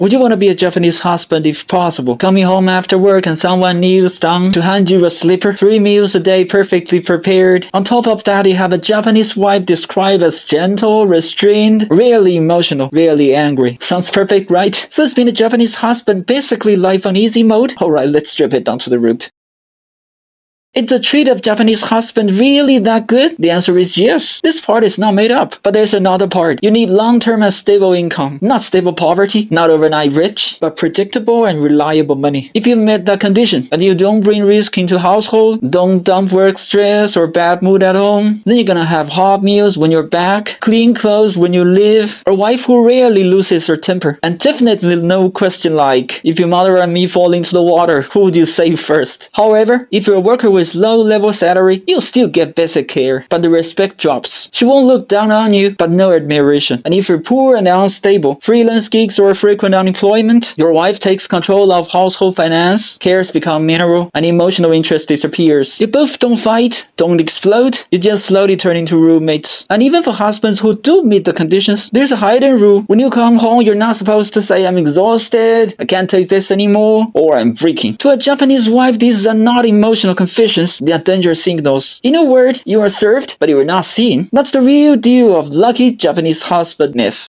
Would you want to be a Japanese husband if possible? Coming home after work and someone kneels down to hand you a slipper, 3 meals a day perfectly prepared. On top of that, you have a Japanese wife described as gentle, restrained, rarely emotional, rarely angry. Sounds perfect, right? So it's been a Japanese husband basically life on easy mode? Alright, let's strip it down to the root. Is the treat of Japanese husband really that good? The answer is yes. This part is not made up. But there's another part. You need long-term and stable income. Not stable poverty, not overnight rich, but predictable and reliable money. If you met that condition, and you don't bring risk into household, don't dump work stress or bad mood at home, then you're gonna have hot meals when you're back, clean clothes when you leave, a wife who rarely loses her temper, and definitely no question like, if your mother and me fall into the water, who would you save first? However, if you're a worker with low-level salary, you'll still get basic care, but the respect drops. She won't look down on you, but no admiration. And if you're poor and unstable, freelance gigs or frequent unemployment, your wife takes control of household finance, cares become mineral, and emotional interest disappears. You both don't fight, don't explode, you just slowly turn into roommates. And even for husbands who do meet the conditions, there's a hidden rule. When you come home, you're not supposed to say, I'm exhausted, I can't take this anymore, or I'm freaking. To a Japanese wife, these are not emotional confessions. They are danger signals. In a word, you are served, but you are not seen. That's the real deal of lucky Japanese husband myth.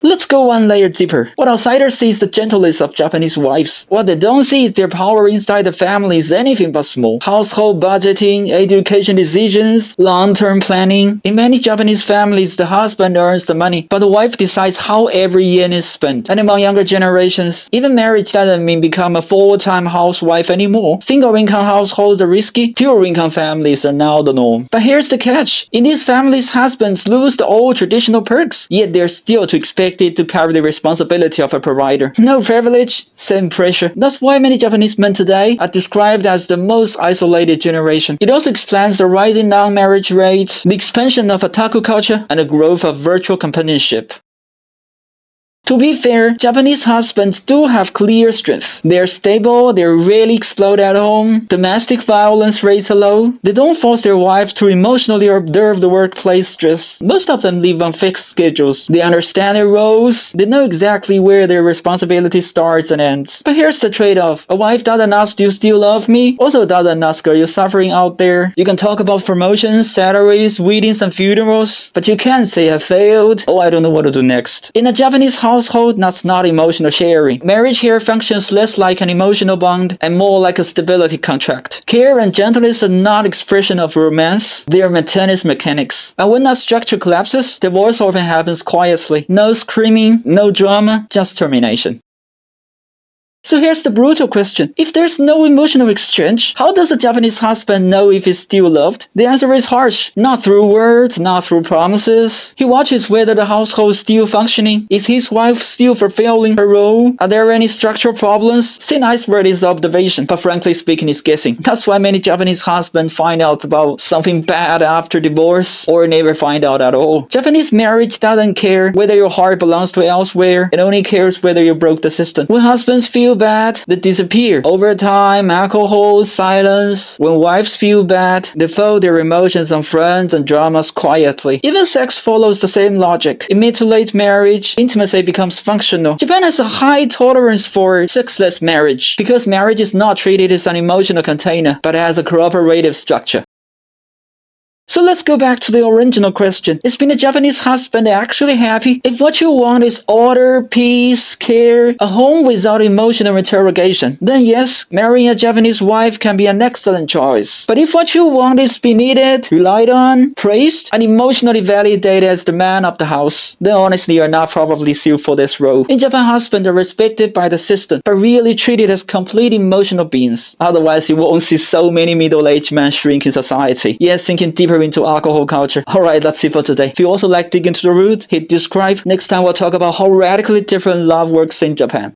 Let's go one layer deeper. What outsiders see is the gentleness of Japanese wives. What they don't see is their power inside the family is anything but small. Household budgeting, education decisions, long-term planning. In many Japanese families, the husband earns the money, but the wife decides how every yen is spent. And among younger generations, even marriage doesn't mean become a full-time housewife anymore. Single-income households are risky. Dual-income families are now the norm. But here's the catch. In these families, husbands lose the old traditional perks, yet they're still to expect to carry the responsibility of a provider. No privilege, same pressure. That's why many Japanese men today are described as the most isolated generation. It also explains the rising non-marriage rates, the expansion of otaku culture, and the growth of virtual companionship. To be fair, Japanese husbands do have clear strength. They're stable, they rarely explode at home, domestic violence rates are low, they don't force their wives to emotionally observe the workplace stress. Most of them live on fixed schedules. They understand their roles, they know exactly where their responsibility starts and ends. But here's the trade-off. A wife doesn't ask, do you still love me? Also doesn't ask, are you suffering out there? You can talk about promotions, salaries, weddings and funerals, but you can't say I failed, oh I don't know what to do next. In a Japanese household, that's not emotional sharing. Marriage here functions less like an emotional bond and more like a stability contract. Care and gentleness are not expression of romance, they are maintenance mechanics. And when that structure collapses, divorce often happens quietly. No screaming, no drama, just termination. So here's the brutal question. If there's no emotional exchange, how does a Japanese husband know if he's still loved? The answer is harsh. Not through words, not through promises. He watches whether the household is still functioning. Is his wife still fulfilling her role? Are there any structural problems? See, nice word is observation, but frankly speaking, it's guessing. That's why many Japanese husbands find out about something bad after divorce or never find out at all. Japanese marriage doesn't care whether your heart belongs to elsewhere. It only cares whether you broke the system. When husbands feel bad, they disappear. Over time, alcohol, silence. When wives feel bad, they fold their emotions on friends and dramas quietly. Even sex follows the same logic. In mid to late marriage, intimacy becomes functional. Japan has a high tolerance for sexless marriage because marriage is not treated as an emotional container, but as a cooperative structure. So let's go back to the original question. Is being a Japanese husband actually happy? If what you want is order, peace, care, a home without emotional interrogation, then yes, marrying a Japanese wife can be an excellent choice. But if what you want is be needed, relied on, praised, and emotionally validated as the man of the house, then honestly you're not probably suited for this role. In Japan, husbands are respected by the system, but really treated as complete emotional beings. Otherwise, you won't see so many middle-aged men shrink in society. Yes, thinking deeper into alcohol culture. Alright, that's it for today. If you also like digging to the root, hit subscribe. Next time we'll talk about how radically different love works in Japan.